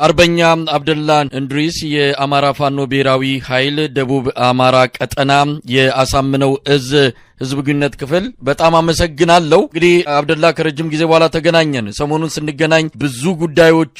አርበኛ አብደላ እንድሪስ የአማራ ፋኖ ብሔራዊ ኃይል ደቡብ አማራ ቀጠና የአሳምነው እዝ ህዝብ ግንኙነት ክፍል በጣም አመሰግናለሁ። እንግዲህ አብደላ ከረጅም ጊዜ በኋላ ተገናኘን። ሰሞኑን ስንገናኝ ብዙ ጉዳዮች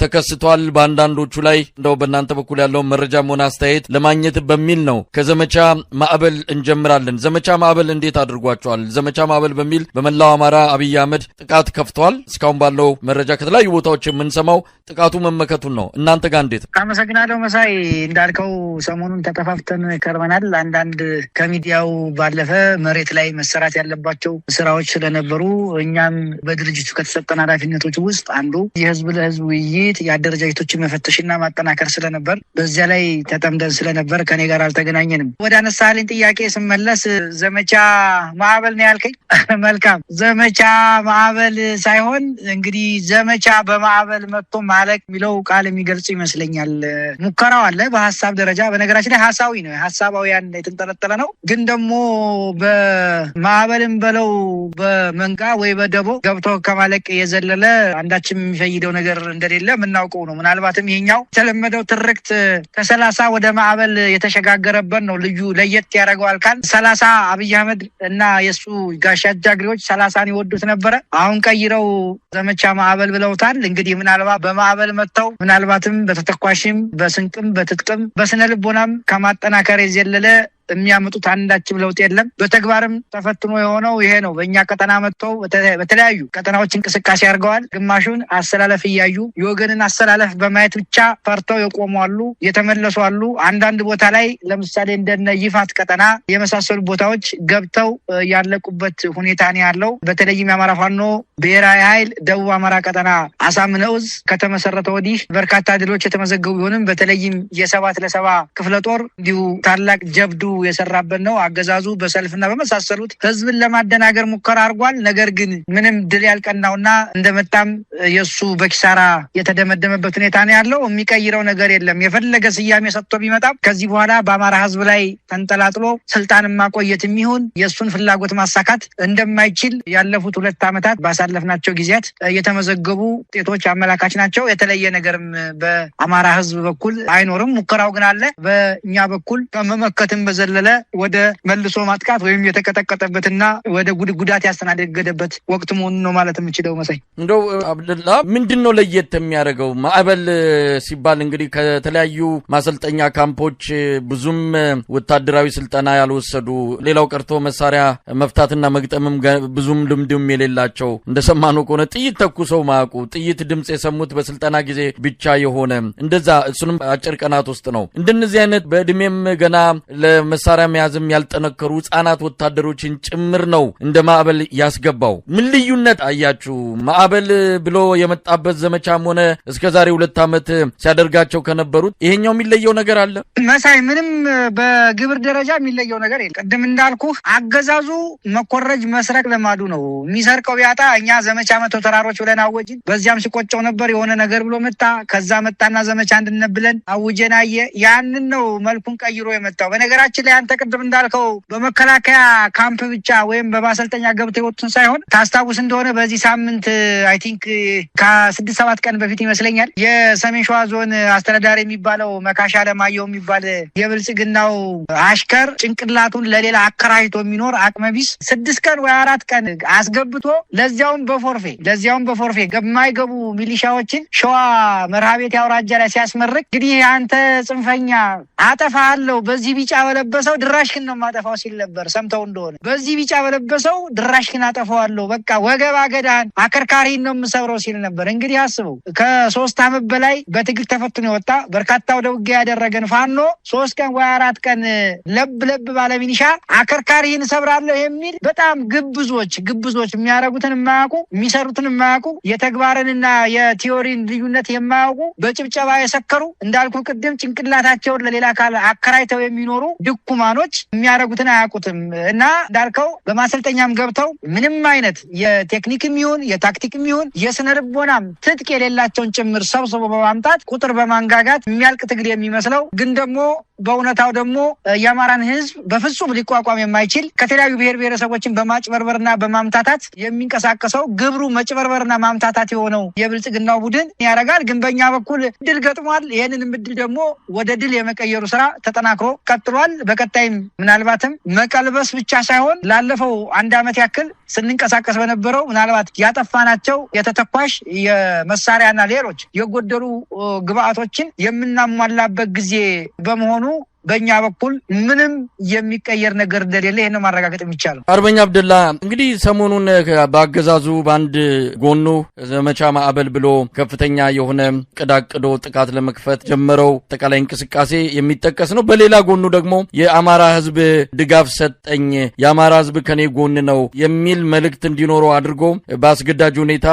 ተከስተዋል። በአንዳንዶቹ ላይ እንደው በእናንተ በኩል ያለው መረጃም ሆነ አስተያየት ለማግኘት በሚል ነው። ከዘመቻ ማዕበል እንጀምራለን። ዘመቻ ማዕበል እንዴት አድርጓቸዋል? ዘመቻ ማዕበል በሚል በመላው አማራ አብይ አህመድ ጥቃት ከፍቷል። እስካሁን ባለው መረጃ ከተለያዩ ቦታዎች የምንሰማው ጥቃቱ መመከቱን ነው። እናንተ ጋር እንዴት? አመሰግናለሁ መሳይ። እንዳልከው ሰሞኑን ተከፋፍተን ከርመናል። አንዳንድ ከሚዲያው ባለፈ መሬት ላይ መሰራት ያለባቸው ስራዎች ስለነበሩ እኛም በድርጅቱ ከተሰጠን ኃላፊነቶች ውስጥ አንዱ የህዝብ ለህዝብ ውይይት የአደረጃጀቶችን መፈተሽና ማጠናከር ስለነበር በዚያ ላይ ተጠምደን ስለነበር ከኔ ጋር አልተገናኘንም። ወደ አነሳልኝ ጥያቄ ስመለስ ዘመቻ ማዕበል ነው ያልከኝ። መልካም። ዘመቻ ማዕበል ሳይሆን እንግዲህ ዘመቻ በማዕበል መጥቶ ማለቅ የሚለው ቃል የሚገልጽ ይመስለኛል። ሙከራው አለ በሐሳብ ደረጃ። በነገራችን ላይ ሐሳዊ ነው፣ ሐሳባዊያን የተንጠለጠለ ነው። ግን ደግሞ በማዕበልም በለው በመንጋ ወይ በደቦ ገብቶ ከማለቅ የዘለለ አንዳችም የሚፈይደው ነገር እንደሌለ የምናውቀው ነው። ምናልባትም ይሄኛው የተለመደው ትርክት ከ30 ወደ ማዕበል የተሸጋገረበት ነው። ልዩ ለየት ያደርገዋል ካል 30 አብይ አህመድ እና የሱ ጋሻ ጃግሬዎች 30ን ይወዱት ነበረ። አሁን ቀይረው ዘመቻ ማዕበል ብለውታል። እንግዲህ ምናልባት በማዕበል መጥተው ምናልባትም በተተኳሽም በስንቅም በትጥቅም በስነ ልቦናም ከማጠናከር የዘለለ የሚያመጡት አንዳችም ለውጥ የለም። በተግባርም ተፈትኖ የሆነው ይሄ ነው። በእኛ ቀጠና መጥተው በተለያዩ ቀጠናዎች እንቅስቃሴ አድርገዋል። ግማሹን አሰላለፍ እያዩ የወገንን አሰላለፍ በማየት ብቻ ፈርተው የቆሙ አሉ፣ የተመለሱ አሉ። አንዳንድ ቦታ ላይ ለምሳሌ እንደነ ይፋት ቀጠና የመሳሰሉ ቦታዎች ገብተው ያለቁበት ሁኔታ ነው ያለው። በተለይም የአማራ ፋኖ ብሔራዊ ኃይል ደቡብ አማራ ቀጠና አሳምነው እዝ ከተመሰረተ ወዲህ በርካታ ድሎች የተመዘገቡ ቢሆንም በተለይም የ7 ለ7 ክፍለ ጦር እንዲሁ ታላቅ ጀብዱ የሰራበት ነው። አገዛዙ በሰልፍና በመሳሰሉት ህዝብን ለማደናገር ሙከራ አድርጓል። ነገር ግን ምንም ድል ያልቀናውና እንደመጣም የሱ በኪሳራ የተደመደመበት ሁኔታ ነው ያለው። የሚቀይረው ነገር የለም። የፈለገ ስያሜ ሰጥቶ ቢመጣም ከዚህ በኋላ በአማራ ህዝብ ላይ ተንጠላጥሎ ስልጣን ማቆየት የሚሆን የሱን ፍላጎት ማሳካት እንደማይችል ያለፉት 2 ዓመታት ባሳለፍናቸው ጊዜያት የተመዘገቡ ውጤቶች አመላካች ናቸው። የተለየ ነገርም በአማራ ህዝብ በኩል አይኖርም። ሙከራው ግን አለ። በእኛ በኩል ከመመከትም ዘለለ ወደ መልሶ ማጥቃት ወይም የተቀጠቀጠበትና ወደ ጉዳት ያስተናገደበት ወቅት መሆኑን ነው ማለት የምችለው። መሳይ እንደው አብደላ ምንድነው ለየት የሚያደርገው? ማዕበል ሲባል እንግዲህ ከተለያዩ ማሰልጠኛ ካምፖች ብዙም ወታደራዊ ስልጠና ያልወሰዱ ሌላው ቀርቶ መሳሪያ መፍታትና መግጠምም ብዙም ልምድም የሌላቸው እንደሰማነው ከሆነ ጥይት ተኩሰው ማያውቁ ጥይት ድምጽ የሰሙት በስልጠና ጊዜ ብቻ የሆነ እንደዛ እሱንም አጭር ቀናት ውስጥ ነው። እንደነዚህ አይነት በእድሜም ገና ለመሳሪያ መያዝም ያልጠነከሩ ህጻናት ወታደሮችን ጭምር ነው እንደ ማዕበል ያስገባው። ምን ልዩነት አያችሁ? ማዕበል ብሎ የመጣበት ዘመቻም ሆነ እስከዛሬ 2 ዓመት ሲያደርጋቸው ከነበሩት ይሄኛው የሚለየው ነገር አለ? መሳይ ምንም በግብር ደረጃ የሚለየው ነገር የለም። ቅድም እንዳልኩ አገዛዙ መኮረጅ መስረቅ ለማዱ ነው። የሚሰርቀው ቢያጣ እኛ ዘመቻ መቶ ተራሮች ብለን አወጅን። በዚያም ሲቆጨው ነበር የሆነ ነገር ብሎ መጣ። ከዛ መጣና ዘመቻ አንድነት ብለን አውጀን አየ። ያንን ነው መልኩን ቀይሮ የመጣው። በነገራችን ላይ አንተ ቅድም እንዳልከው በመከላከያ ካምፕ ብቻ ወይም በማሰልጠኛ ገብተው የወጡን ሳይሆን ታስታውስ እንደሆነ በዚህ ሳምንት አይ ቲንክ ከ6-7 ቀን በፊት ይመስለኛል የሰሜን ሸዋ ዞን አስተዳዳሪ የሚባለው መካሻ ለማየው የሚባል የብልጽግናው አሽከር ጭንቅላቱን ለሌላ አከራይቶ የሚኖር አቅመቢስ 6 ቀን ወይ 4 ቀን አስገብቶ ለዚያውም በፎርፌ የማይገቡ ሚሊሻዎችን ሸዋ መርሃቤት ያውራጃ ላይ ሲያስመርቅ እንግዲህ አንተ ጽንፈኛ አጠፋለሁ በዚህ ቢጫ በለበሰው ድራሽክን ነው ማጠፋው ሲል ነበር። ሰምተው እንደሆነ በዚህ ቢጫ በለበሰው ድራሽክን አጠፋዋለሁ፣ በቃ ወገባ ገዳን አከርካሪን ነው የምሰብረው ሲል ነበር። እንግዲህ አስበው ከ3 ዓመት በላይ በትግል ተፈትኖ የወጣ በርካታ ወደ ውጊያ ያደረገን ፋኖ 3 ቀን ወይ 4 ቀን ለብ ባለ ሚኒሻ አከርካሪን ሰብራለሁ የሚል በጣም ግብዞች የሚያረጉትን የማያውቁ የሚሰሩትን የማያውቁ የተግባርንና የቲዮሪን ልዩነት የማያውቁ በጭብጨባ የሰከሩ እንዳልኩ ቅድም ጭንቅላታቸውን ለሌላ አካል አከራይተው የሚኖሩ ድኩማኖች የሚያረጉትን አያውቁትም። እና እንዳልከው በማሰልጠኛም ገብተው ምንም አይነት የቴክኒክም ይሁን የታክቲክም ይሁን የስነ ልቦናም ትጥቅ የሌላቸውን ጭምር ሰብስቦ በማምጣት ቁጥር በማንጋጋት የሚያልቅ ትግል የሚመስለው ግን ደግሞ በእውነታው ደግሞ የአማራን ህዝብ በፍጹም ሊቋቋም የማይችል ከተለያዩ ብሔር ብሔረሰቦችን በማጭበርበርና በማምታታት የሚንቀሳቀሰው ግብሩ መጭበርበርና ማምታታት የሆነው የብልጽግናው ቡድን ያረጋል። ግን በእኛ በኩል ድል ገጥሟል። ይህንን ድል ደግሞ ወደ ድል የመቀየሩ ስራ ተጠናክሮ ቀጥሏል። በቀጣይም ምናልባትም መቀልበስ ብቻ ሳይሆን ላለፈው 1 ዓመት ያክል ስንንቀሳቀስ በነበረው ምናልባት ያጠፋናቸው የተተኳሽ የመሳሪያና ሌሎች የጎደሉ ግብአቶችን የምናሟላበት ጊዜ በመሆኑ በእኛ በኩል ምንም የሚቀየር ነገር እንደሌለ ይሄን ማረጋገጥ የሚቻለው። አርበኛ አብደላ እንግዲህ ሰሞኑን በአገዛዙ በአንድ ጎኑ ዘመቻ ማዕበል ብሎ ከፍተኛ የሆነ ቅዳቅዶ ጥቃት ለመክፈት ጀመረው አጠቃላይ እንቅስቃሴ የሚጠቀስ ነው። በሌላ ጎኑ ደግሞ የአማራ ህዝብ ድጋፍ ሰጠኝ፣ የአማራ ህዝብ ከኔ ጎን ነው የሚል መልእክት እንዲኖረው አድርጎ በአስገዳጅ ሁኔታ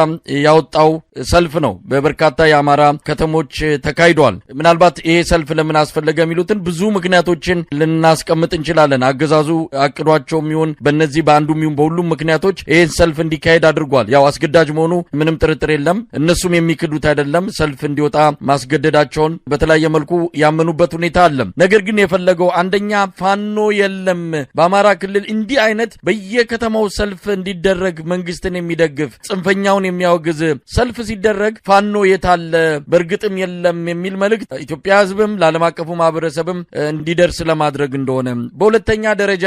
ያወጣው ሰልፍ ነው። በበርካታ የአማራ ከተሞች ተካሂዷል። ምናልባት ይሄ ሰልፍ ለምን አስፈለገ የሚሉትን ብዙ ምክንያቶችን ልናስቀምጥ እንችላለን። አገዛዙ አቅዷቸው የሚሆን በእነዚህ በአንዱም ይሁን በሁሉም ምክንያቶች ይህን ሰልፍ እንዲካሄድ አድርጓል። ያው አስገዳጅ መሆኑ ምንም ጥርጥር የለም። እነሱም የሚክዱት አይደለም። ሰልፍ እንዲወጣ ማስገደዳቸውን በተለያየ መልኩ ያመኑበት ሁኔታ አለ። ነገር ግን የፈለገው አንደኛ ፋኖ የለም በአማራ ክልል እንዲህ አይነት በየከተማው ሰልፍ እንዲደረግ መንግስትን የሚደግፍ ጽንፈኛውን የሚያወግዝ ሰልፍ ሲደረግ ፋኖ የታለ በእርግጥም የለም የሚል መልእክት ኢትዮጵያ ህዝብም ለዓለም አቀፉ ማህበረሰብም እንዲደርስ ለማድረግ እንደሆነ፣ በሁለተኛ ደረጃ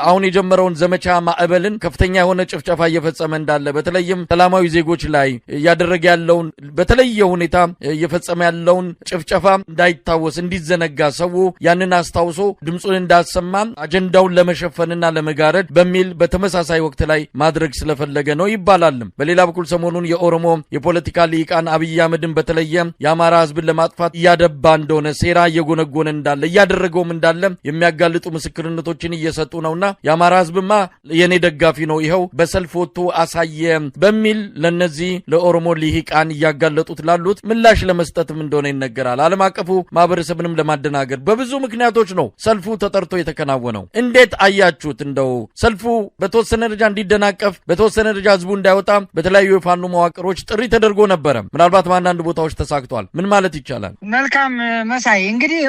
አሁን የጀመረውን ዘመቻ ማዕበልን ከፍተኛ የሆነ ጭፍጨፋ እየፈጸመ እንዳለ በተለይም ሰላማዊ ዜጎች ላይ እያደረገ ያለውን በተለየ ሁኔታ እየፈጸመ ያለውን ጭፍጨፋ እንዳይታወስ እንዲዘነጋ ሰው ያንን አስታውሶ ድምፁን እንዳሰማ አጀንዳውን ለመሸፈንና ለመጋረድ በሚል በተመሳሳይ ወቅት ላይ ማድረግ ስለፈለገ ነው ይባላል። በሌላ በኩል ሰሞኑን የኦሮሞ የፖለቲካ ሊቃን አብይ አህመድን በተለየ የአማራ ህዝብን ለማጥፋት እያደባ እንደሆነ ሴራ እየጎነጎነ እንዳለ እያደረገውም እንዳለ የሚያጋልጡ ምስክርነቶችን እየሰጡ ነውና የአማራ ህዝብማ የኔ ደጋፊ ነው ይኸው በሰልፍ ወጥቶ አሳየ በሚል ለነዚህ ለኦሮሞ ሊቃን እያጋለጡት ላሉት ምላሽ ለመስጠትም እንደሆነ ይነገራል። ዓለም አቀፉ ማህበረሰብንም ለማደናገር በብዙ ምክንያቶች ነው ሰልፉ ተጠርቶ የተከናወነው። እንዴት አያችሁት? እንደው ሰልፉ በተወሰነ ደረጃ እንዲደናቀፍ በተወሰነ ደረጃ ህዝቡ እንዳይወጣ በተለያዩ የፋኖ መዋቅሮች ጥሪ ተደርጎ ነበረ። ምናልባት በአንዳንድ ቦታዎች ተሳክቷል። ምን ማለት ይቻላል? መልካም መሳይ፣ እንግዲህ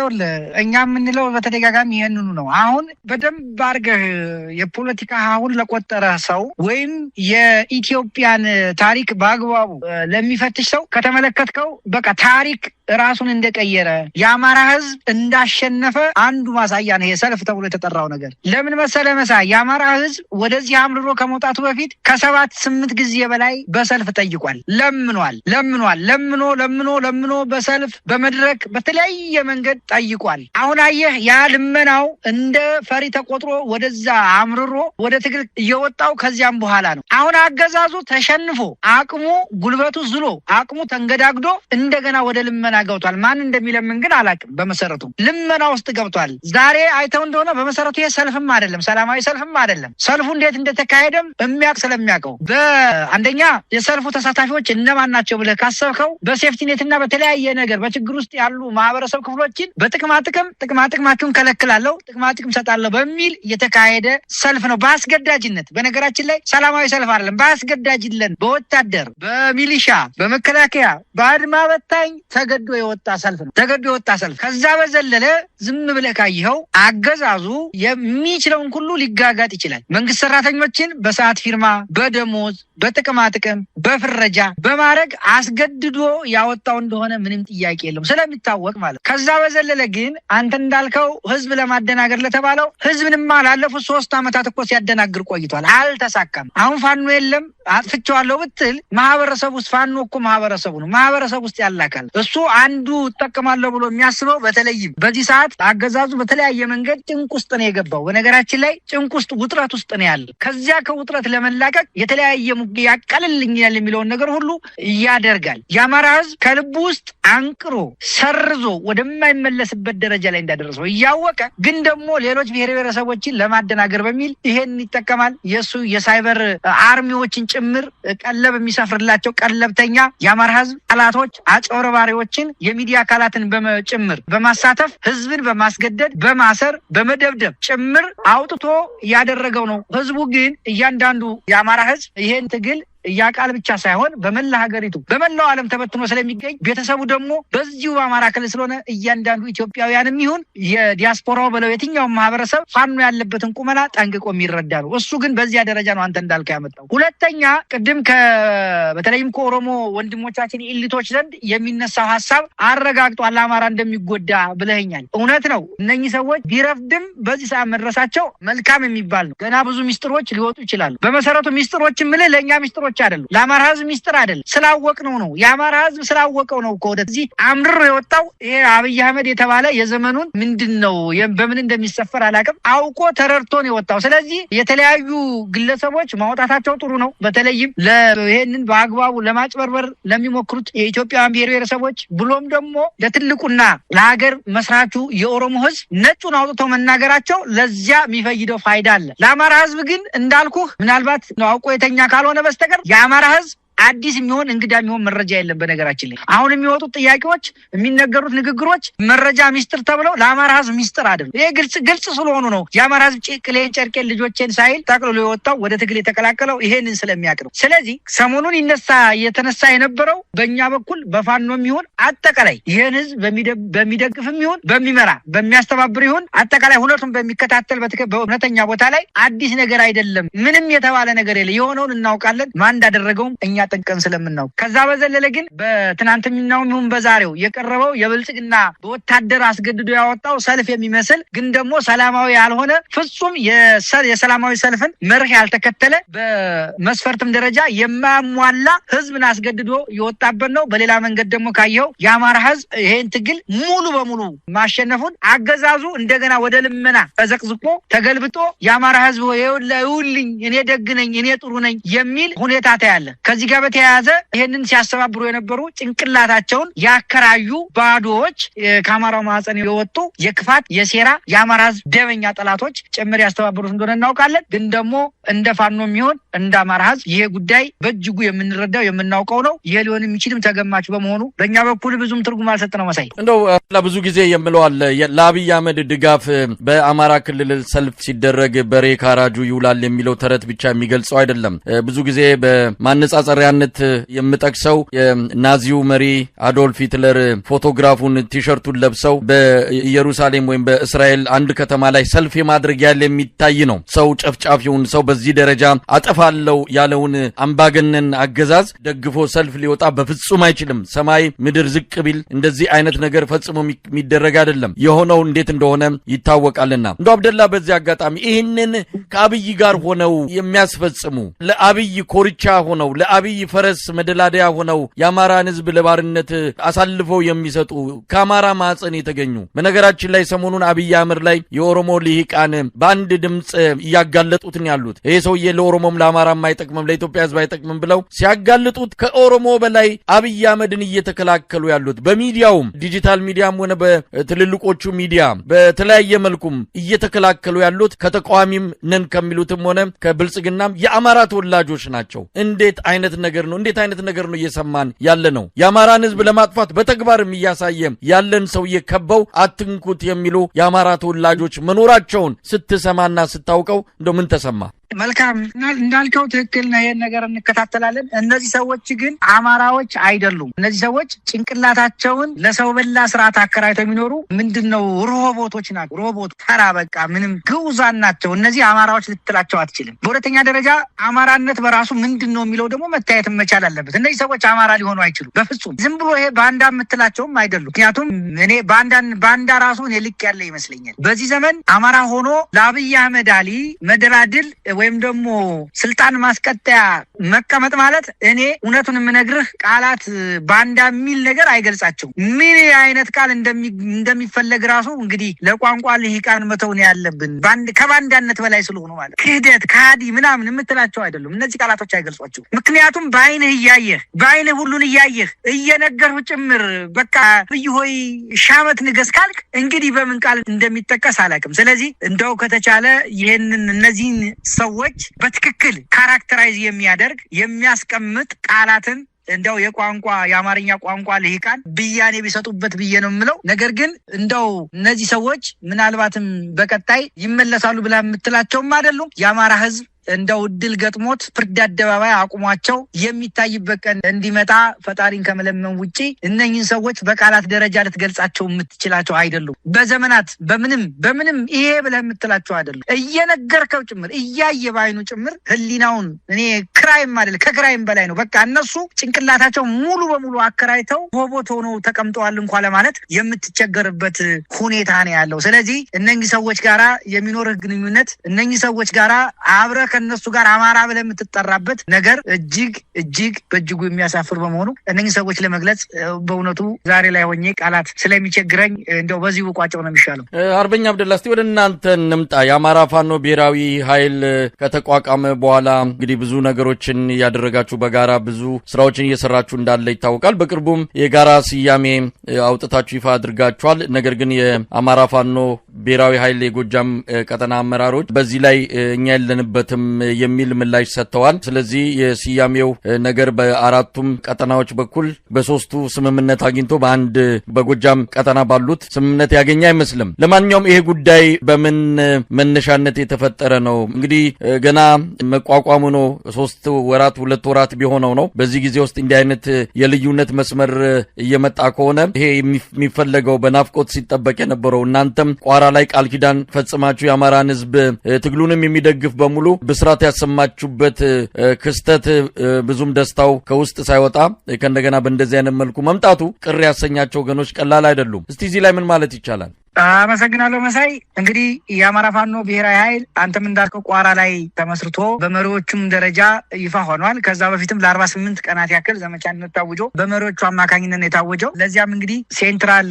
እኛ የምንለው በተደጋጋሚ ይህንኑ ነው። አሁን በደንብ አድርገህ የፖለቲካ አሁን ለቆጠረ ሰው ወይም የኢትዮጵያን ታሪክ በአግባቡ ለሚፈትሽ ሰው ከተመለከትከው በቃ ታሪክ ራሱን እንደቀየረ የአማራ ህዝብ እንዳሸነፈ አንዱ ማሳያ ነው የሰልፍ ተብሎ የተጠራው ነገር። ለምን መሰለ መሳይ፣ የአማራ ህዝብ ወደዚህ አምርሮ ከመውጣቱ በፊት ከ7-8 ጊዜ በላይ በሰልፍ ጠይቋል፣ ለምኖ በሰልፍ በመድረክ በተለያየ መንገድ ጠይቋል። አሁን አየህ ያ ልመናው እንደ ፈሪ ተቆጥሮ ወደዛ አምርሮ ወደ ትግል እየወጣው ከዚያም በኋላ ነው። አሁን አገዛዙ ተሸንፎ አቅሙ ጉልበቱ ዝሎ አቅሙ ተንገዳግዶ እንደገና ወደ ልመና ገብቷል። ማን እንደሚለምን ግን አላውቅም። በመሰረቱ ልመና ውስጥ ገብቷል። ዛሬ አይተው እንደሆነ በመሰረቱ ይሄ ሰልፍም አይደለም፣ ሰላማዊ ሰልፍም አይደለም። ሰልፉ እንዴት እንደተካሄደም ስለሚያውቀው በአንደኛ የሰልፉ ተሳታፊዎች እነማን ናቸው ብለህ ካሰብከው በሴፍቲኔትና በተለያየ ነገር በችግር ውስጥ ያሉ ማህበረሰብ ክፍሎችን ጥቅማጥቅማችሁን ከለክላለሁ ጥቅማጥቅም ሰጣለሁ በሚል የተካሄደ ሰልፍ ነው። በአስገዳጅነት በነገራችን ላይ ሰላማዊ ሰልፍ አይደለም፣ በአስገዳጅነት በወታደር በሚሊሻ በመከላከያ በአድማ በታኝ ተገዶ የወጣ ሰልፍ ነው። ከዛ በዘለለ ዝም ብለህ ካየኸው አገዛዙ የሚችለውን ሁሉ ሊጋጋጥ ይችላል። መንግስት ሰራተኞችን በሰዓት ፊርማ፣ በደሞዝ፣ በጥቅማጥቅም፣ በፍረጃ በማድረግ አስገድዶ ያወጣው እንደሆነ ምንም ጥያቄ የለውም ስለሚታወቅ ማለት። ከዛ በዘለለ ግን አንተ እንዳልከው ህዝብ ለማደናገር ለተባለው ህዝብንማ ላለፉት 3 ዓመታት እኮ ሲያደናግር ቆይቷል፣ አልተሳካም። አሁን ፋኖ የለም አጥፍቼዋለሁ ብትል ማህበረሰብ ውስጥ ፋኖ እኮ ማህበረሰቡ ነው። ማህበረሰብ ውስጥ ያላካል እሱ አንዱ እጠቀማለሁ ብሎ የሚያስበው በተለይም በዚህ ሰዓት አገዛዙ በተለያየ መንገድ ጭንቅ ውስጥ ነው የገባው። በነገራችን ላይ ጭንቅ ውስጥ ውጥረት ውስጥ ነው ያለ። ከዚያ ከውጥረት ለመላቀቅ የተለያየ ያቀልልኛል የሚለውን ነገር ሁሉ ያደርጋል። የአማራ ህዝብ ከልቡ ውስጥ አንቅሮ ሰርዞ ወደማይመለስበት ደረጃ ላይ እንዳደረሰው እያወቀ ግን ደግሞ ሌሎች ብሔር ብሔረሰቦችን ለማደናገር በሚል ይሄን ይጠቀማል። የሱ የሳይበር አርሚዎችን ጭምር ቀለብ የሚሰፍርላቸው ቀለብተኛ የአማራ ህዝብ ጠላቶች አጭበርባሪዎችን የሚዲያ አካላትን በመጭምር በማሳተፍ ህዝብን በማስገደድ በማሰር በመደብደብ ጭምር አውጥቶ ያደረገው ነው። ህዝቡ ግን እያንዳንዱ የአማራ ህዝብ ይሄን ትግል ያቃል ብቻ ሳይሆን በመላ ሀገሪቱ በመላው ዓለም ተበትኖ ስለሚገኝ ቤተሰቡ ደግሞ በዚሁ በአማራ ክልል ስለሆነ እያንዳንዱ ኢትዮጵያውያንም ይሁን የዲያስፖራው በለው የትኛው ማህበረሰብ ፋኖ ያለበትን ቁመና ጠንቅቆ የሚረዳ ነው። እሱ ግን በዚያ ደረጃ ነው አንተ እንዳልከው ያመጣው። ሁለተኛ ቅድም በተለይም ከኦሮሞ ወንድሞቻችን ኢሊቶች ዘንድ የሚነሳው ሐሳብ አረጋግጧል አማራ እንደሚጎዳ ብለኸኛል። እውነት ነው። እነኚህ ሰዎች ቢረፍድም በዚህ ሰዓት መድረሳቸው መልካም የሚባል ነው። ገና ብዙ ሚስጥሮች ሊወጡ ይችላሉ። በመሰረቱ ሚስጥሮች ምልህ ለእኛ ሚስጥሮች አይደሉም፣ ለአማራ ህዝብ ሚስጥር አይደለም። ስላወቅነው ነው። የአማራ ህዝብ ስላወቀው ነው ወደዚህ አምርሮ የወጣው። ይሄ አብይ አህመድ የተባለ የዘመኑን ምንድነው በምን እንደሚሰፈር አላውቅም አውቆ ተረድቶ ነው የወጣው። ስለዚህ የተለያዩ ግለሰቦች ማውጣታቸው ጥሩ ነው። በተለይም ይሄንን በአግባቡ ለማጭበርበር ለሚሞክሩት የኢትዮጵያውያን ብሔር ብሔረሰቦች ብሎም ደግሞ ለትልቁና ለሀገር መስራቹ የኦሮሞ ህዝብ ነጩን አውጥተው መናገራቸው ለዚያ የሚፈይደው ፋይዳ አለ። ለአማራ ህዝብ ግን እንዳልኩህ ምናልባት አውቆ የተኛ ካልሆነ በስተቀር የአማራ ህዝብ አዲስ የሚሆን እንግዳ የሚሆን መረጃ የለም። በነገራችን ላይ አሁን የሚወጡት ጥያቄዎች የሚነገሩት ንግግሮች መረጃ ሚስጥር ተብለው ለአማራ ህዝብ ሚስጥር አይደለም። ይሄ ግልጽ ስለሆኑ ነው የአማራ ህዝብ ጭቅሌን ጨርቄን ልጆቼን ሳይል ጠቅልሎ የወጣው ወደ ትግል የተቀላቀለው ይሄንን ስለሚያውቅ ነው። ስለዚህ ሰሞኑን የተነሳ የነበረው በእኛ በኩል በፋኖም ይሁን አጠቃላይ ይህን ህዝብ በሚደግፍም ይሁን በሚመራ በሚያስተባብር ይሁን አጠቃላይ ሁለቱም በሚከታተል በእውነተኛ ቦታ ላይ አዲስ ነገር አይደለም። ምንም የተባለ ነገር የለ። የሆነውን እናውቃለን። ማን እንዳደረገውም እኛ ጠንቀን ስለምናው። ከዛ በዘለለ ግን በትናንትናውም ይሁን በዛሬው የቀረበው የብልጽግና በወታደር አስገድዶ ያወጣው ሰልፍ የሚመስል ግን ደግሞ ሰላማዊ ያልሆነ ፍጹም የሰላማዊ ሰልፍን መርህ ያልተከተለ በመስፈርትም ደረጃ የማያሟላ ህዝብን አስገድዶ የወጣበት ነው። በሌላ መንገድ ደግሞ ካየው የአማራ ህዝብ ይሄን ትግል ሙሉ በሙሉ ማሸነፉን አገዛዙ እንደገና ወደ ልመና ተዘቅዝቆ ተገልብጦ የአማራ ህዝብ ይውልኝ እኔ ደግ ነኝ እኔ ጥሩ ነኝ የሚል ሁኔታ ታያለ። ከዚህ ጋር በተያያዘ ይሄንን ሲያስተባብሩ የነበሩ ጭንቅላታቸውን ያከራዩ ባዶዎች ከአማራው ማህፀን የወጡ የክፋት የሴራ የአማራ ህዝብ ደመኛ ጠላቶች ጭምር ያስተባብሩት እንደሆነ እናውቃለን። ግን ደግሞ እንደ ፋኖ የሚሆን እንደ አማራ ህዝብ ይሄ ጉዳይ በእጅጉ የምንረዳው የምናውቀው ነው። ይሄ ሊሆን የሚችልም ተገማች በመሆኑ በእኛ በኩል ብዙም ትርጉም አልሰጠነው። መሳይ እንደው ለብዙ ጊዜ የምለዋል ለአብይ አህመድ ድጋፍ በአማራ ክልል ሰልፍ ሲደረግ በሬ ካራጁ ይውላል የሚለው ተረት ብቻ የሚገልጸው አይደለም። ብዙ ጊዜ በማነጻጸሪያነት የምጠቅሰው የናዚው መሪ አዶልፍ ሂትለር ፎቶግራፉን ቲሸርቱን ለብሰው በኢየሩሳሌም ወይም በእስራኤል አንድ ከተማ ላይ ሰልፍ የማድረግ ያለ የሚታይ ነው። ሰው ጨፍጫፊውን ሰው በዚህ ደረጃ አጠፋለው ያለውን አምባገነን አገዛዝ ደግፎ ሰልፍ ሊወጣ በፍጹም አይችልም። ሰማይ ምድር ዝቅ ቢል እንደዚህ አይነት ነገር ፈጽሞ የሚደረግ አይደለም። የሆነው እንዴት እንደሆነ ይታወቃልና እንዶ አብደላ በዚህ አጋጣሚ ይህንን ከአብይ ጋር ሆነው የሚያስፈጽሙ ለአብይ ኮርቻ ሆነው ለአብይ ፈረስ መደላደያ ሆነው የአማራን ህዝብ ለባርነት አሳልፈው የሚሰጡ ከአማራ ማህፀን የተገኙ በነገራችን ላይ ሰሞኑን አብይ አህመድ ላይ የኦሮሞ ልሂቃን በአንድ ድምጽ እያጋለጡትን ያሉት ይሄ ሰውዬ ለኦሮሞም ለአማራም አይጠቅምም ለኢትዮጵያ ህዝብ አይጠቅምም ብለው ሲያጋልጡት ከኦሮሞ በላይ አብይ አህመድን እየተከላከሉ ያሉት በሚዲያውም ዲጂታል ሚዲያም ሆነ በትልልቆቹ ሚዲያ በተለያየ መልኩም እየተከላከሉ ያሉት ከተቃዋሚም ነን ከሚሉትም ሆነ ከብልጽግናም የአማራ ተወላጆች ናቸው። እንዴት አይነት ነገር ነው? እንዴት አይነት ነገር ነው እየሰማን ያለ ነው? የአማራን ህዝብ ለማጥፋት በተግባርም እያሳየም ያለን ሰውዬ ከበው አትንኩት የሚሉ የአማራ ተወላጆች መኖራቸውን ስትሰማና ስታውቀው እንደው ምን ተሰማ? መልካም እንዳልከው ትክክል ነው። ይሄን ነገር እንከታተላለን። እነዚህ ሰዎች ግን አማራዎች አይደሉም። እነዚህ ሰዎች ጭንቅላታቸውን ለሰው በላ ስርዓት አከራይተው የሚኖሩ ምንድነው ሮቦቶች ናቸው። ሮቦት ተራ በቃ ምንም ግዑዛን ናቸው። እነዚህ አማራዎች ልትላቸው አትችልም። በሁለተኛ ደረጃ አማራነት በራሱ ምንድነው የሚለው ደግሞ መታየት መቻል አለበት። እነዚህ ሰዎች አማራ ሊሆኑ አይችሉም በፍጹም። ዝም ብሎ ይሄ ባንዳ የምትላቸውም አይደሉም። ምክንያቱም እኔ ባንዳ ራሱ እኔ ልክ ያለ ይመስለኛል። በዚህ ዘመን አማራ ሆኖ ለአብይ አህመድ አሊ መደራድል ወይም ደግሞ ስልጣን ማስቀጠያ መቀመጥ ማለት እኔ እውነቱን የምነግርህ ቃላት ባንዳ የሚል ነገር አይገልጻቸውም። ምን አይነት ቃል እንደሚፈለግ ራሱ እንግዲህ ለቋንቋ ልሂቃን መተውን ያለብን ከባንዳነት በላይ ስለሆኑ ማለት ክህደት ካዲ ምናምን የምትላቸው አይደሉም። እነዚህ ቃላቶች አይገልጿቸው። ምክንያቱም በአይንህ እያየህ በአይንህ ሁሉን እያየህ እየነገርሁ ጭምር በቃ ብይ ሆይ ሻመት ንገስ ካልክ እንግዲህ በምን ቃል እንደሚጠቀስ አላውቅም። ስለዚህ እንደው ከተቻለ ይሄንን እነዚህን ሰዎች በትክክል ካራክተራይዝ የሚያደርግ የሚያስቀምጥ ቃላትን እንደው የአማርኛ ቋንቋ ልሂቃን ብያኔ ቢሰጡበት ብዬ ነው የምለው። ነገር ግን እንደው እነዚህ ሰዎች ምናልባትም በቀጣይ ይመለሳሉ ብላ የምትላቸውም አይደሉም። የአማራ ህዝብ እንደው ድል ገጥሞት ፍርድ አደባባይ አቁሟቸው የሚታይበት ቀን እንዲመጣ ፈጣሪን ከመለመን ውጪ እነኝህን ሰዎች በቃላት ደረጃ ልትገልጻቸው የምትችላቸው አይደሉም። በዘመናት በምንም ይሄ ብለህ የምትላቸው አይደሉም። እየነገርከው ጭምር እያየ ባይኑ ጭምር ህሊናውን እኔ ክራይም አይደል ከክራይም በላይ ነው። በቃ እነሱ ጭንቅላታቸው ሙሉ በሙሉ አከራይተው ቦቦት ሆነው ተቀምጠዋል እንኳን ለማለት የምትቸገርበት ሁኔታ ነው ያለው። ስለዚህ እነኚህ ሰዎች ጋራ የሚኖርህ ግንኙነት እነኚህ ሰዎች ጋራ አብረህ ከነሱ ጋር አማራ ብለህ የምትጠራበት ነገር እጅግ በእጅጉ የሚያሳፍር በመሆኑ እነኚህ ሰዎች ለመግለጽ በእውነቱ ዛሬ ላይ ሆኜ ቃላት ስለሚቸግረኝ እንደው በዚህ ቋጨው ነው የሚሻለው። አርበኛ አብደላ እስቲ ወደ እናንተ እንምጣ። የአማራ ፋኖ ብሔራዊ ኃይል ከተቋቋመ በኋላ እንግዲህ ብዙ ነገሮችን ያደረጋችሁ በጋራ ብዙ ስራዎችን እየሰራችሁ እንዳለ ይታወቃል። በቅርቡም የጋራ ስያሜ አውጥታችሁ ይፋ አድርጋችኋል። ነገር ግን የአማራ ፋኖ ብሔራዊ ኃይል የጎጃም ቀጠና አመራሮች በዚህ ላይ እኛ የለንበትም የሚል ምላሽ ሰጥተዋል። ስለዚህ የስያሜው ነገር በአራቱም ቀጠናዎች በኩል በሶስቱ ስምምነት አግኝቶ በአንድ በጎጃም ቀጠና ባሉት ስምምነት ያገኘ አይመስልም። ለማንኛውም ይሄ ጉዳይ በምን መነሻነት የተፈጠረ ነው? እንግዲህ ገና መቋቋሙ ነው 3 ወራት 2 ወራት ቢሆነው ነው። በዚህ ጊዜ ውስጥ እንዲህ አይነት የልዩነት መስመር እየመጣ ከሆነ ይሄ የሚፈለገው በናፍቆት ሲጠበቅ የነበረው እናንተም ቋራ ላይ ቃል ኪዳን ፈጽማችሁ የአማራን ሕዝብ ትግሉንም የሚደግፍ በሙሉ ብስራት ያሰማችሁበት ክስተት ብዙም ደስታው ከውስጥ ሳይወጣ ከእንደገና በእንደዚህ አይነት መልኩ መምጣቱ ቅር ያሰኛቸው ወገኖች ቀላል አይደሉም። እስቲ እዚህ ላይ ምን ማለት ይቻላል? አመሰግናለሁ መሳይ። እንግዲህ የአማራ ፋኖ ብሔራዊ ኃይል አንተም እንዳልከው ቋራ ላይ ተመስርቶ በመሪዎቹም ደረጃ ይፋ ሆኗል። ከዛ በፊትም ለ48 ቀናት ያክል ዘመቻነት ታውጆ በመሪዎቹ አማካኝነት ነው የታወጀው። ለዚያም እንግዲህ ሴንትራል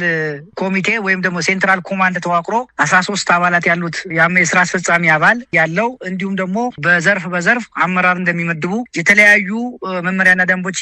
ኮሚቴ ወይም ደግሞ ሴንትራል ኮማንድ ተዋቅሮ 13 አባላት ያሉት የስራ አስፈጻሚ አባል ያለው እንዲሁም ደግሞ በዘርፍ አመራር እንደሚመድቡ የተለያዩ መመሪያና ደንቦች